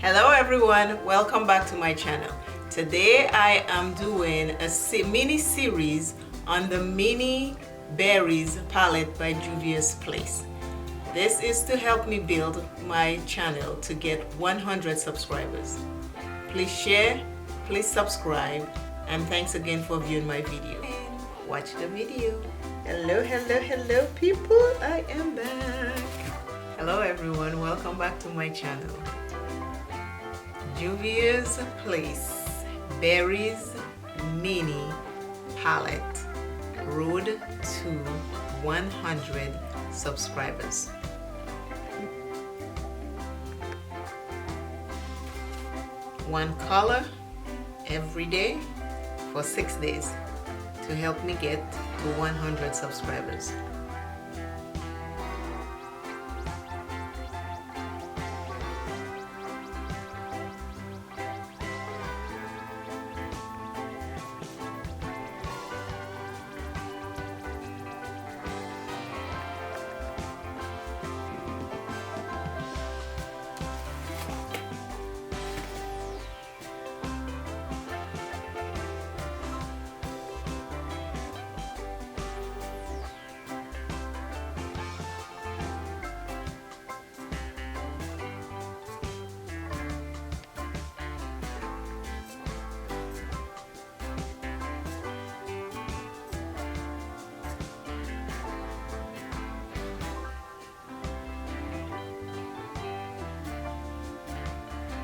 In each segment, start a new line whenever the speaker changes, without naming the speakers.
Hello everyone, welcome back to my channel. Today I am doing a mini series on the mini berries palette by Juvia'S place. This is to help me build my channel to get 100 subscribers. Please share, please subscribe, and thanks again for viewing my video. And watch the video. Hello people, I am back. Hello everyone, welcome back to my channel. Juvia'S place berries mini palette, road to 100 subscribers. One color every day for 6 days to help me get to 100 subscribers.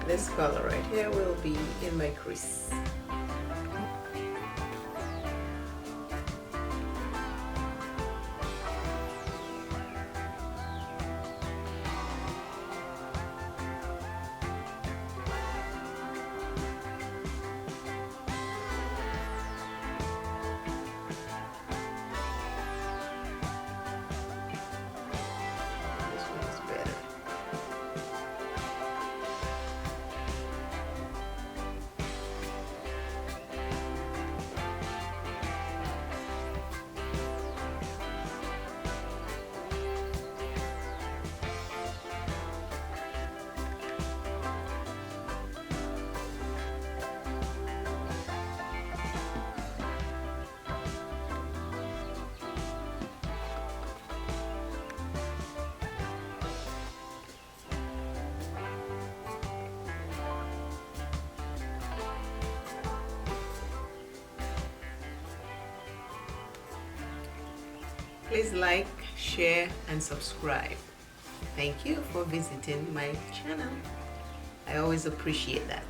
This color right here will be in my crease. Please like, share, and subscribe. Thank you for visiting my channel. I always appreciate that.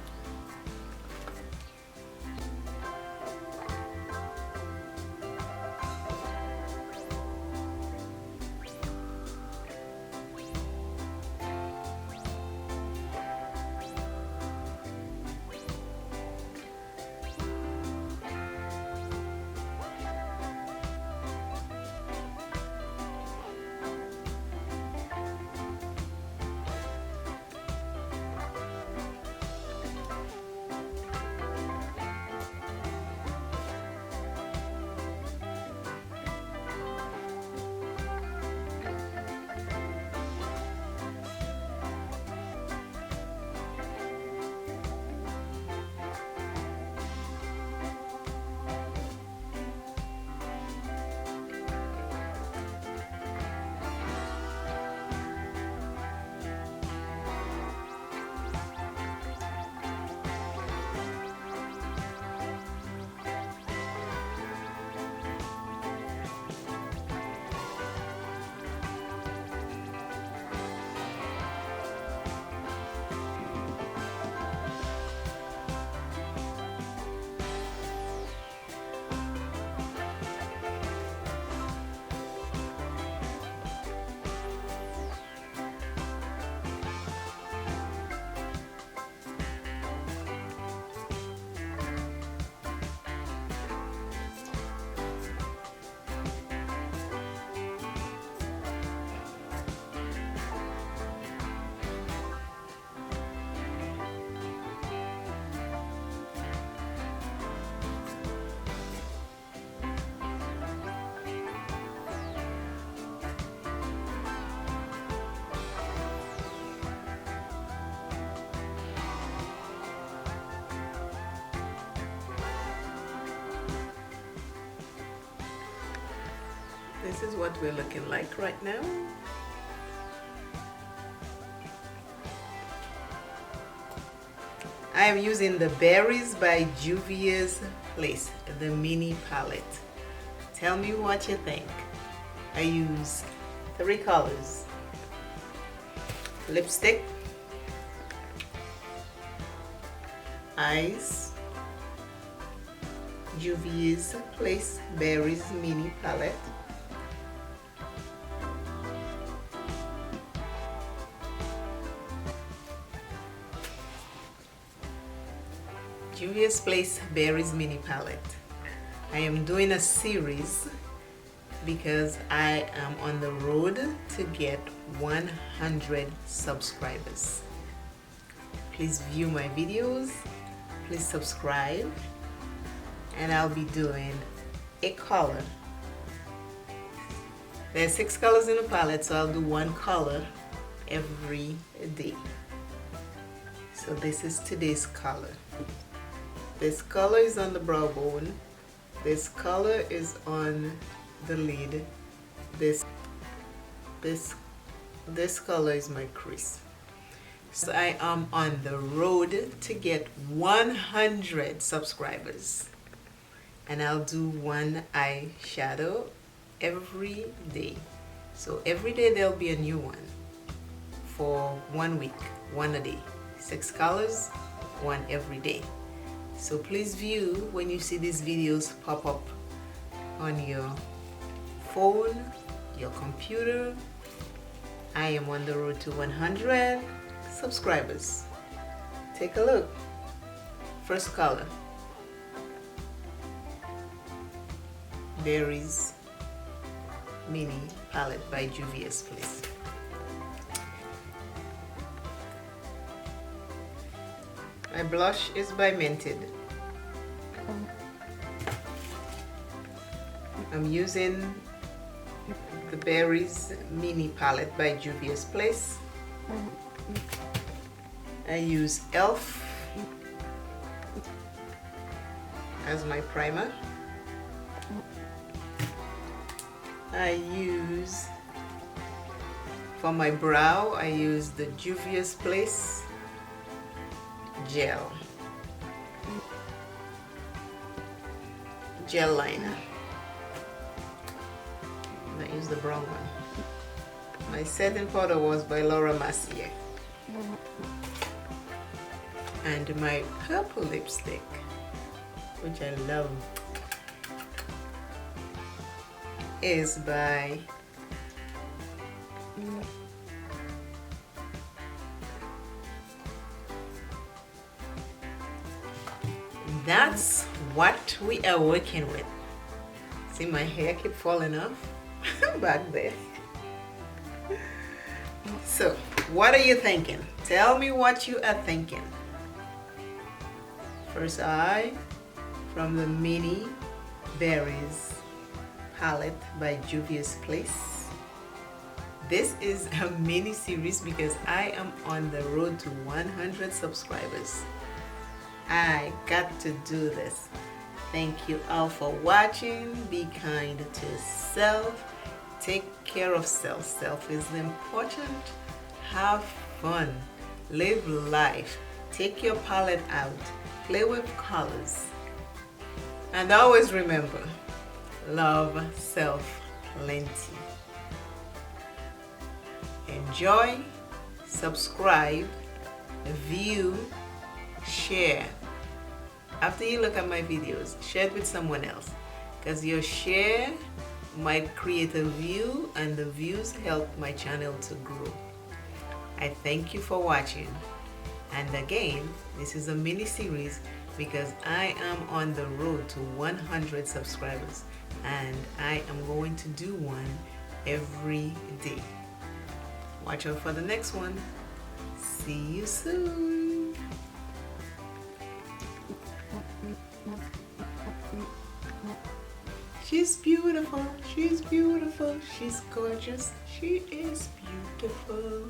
this is what we're looking like right now. I am using the Berries by Juvia'S Place, the mini palette. Tell me what you think. I use 3 colors. Lipstick, eyes, Juvia'S Place Berries mini palette, Juvia'S Place Berries mini palette. I am doing a series because I am on the road to get 100 subscribers. Please view my videos, please subscribe, and I'll be doing a color. There's 6 colors in the palette, so I'll do 1 color every day. So this is today's color. This color is on the brow bone. This color is on the lid. This color is my crease. So I am on the road to get 100 subscribers, and I'll do 1 eyeshadow every day. So every day there'll be a new one for 1 week, 1 a day. 6 colors, 1 every day. So please view when you see these videos pop up on your phone, your computer. I am on the road to 100 subscribers. Take a look. First color, Berries mini palette by Juvia'S Place. My blush is by Mented. I'm using the Berries mini palette by Juvia'S Place. I use e.l.f. as my primer. I use, for my brow, I use the Juvia'S Place gel liner. I use the brown one. My setting powder was by Laura Mercier. And my purple lipstick, which I love, is by that's what we are working with. See, my hair keep falling off back there. So what are you thinking? Tell me what you are thinking. First eye from the mini Berries palette by Juvia'S Place. This is a mini series because I am on the road to 100 subscribers. I got to do this. Thank you all for watching. Be kind to self. Take care of self. Self is important. Have fun. Live life. Take your palette out. Play with colors. And always remember, love self plenty. Enjoy, subscribe, view, share. After you look at my videos, share it with someone else, because your share might create a view, and the views help my channel to grow. I thank you for watching, and again, this is a mini series because I am on the road to 100 subscribers, and I am going to do one every day. Watch out for the next one. See you soon. She's beautiful, she's beautiful, she's gorgeous, she is beautiful.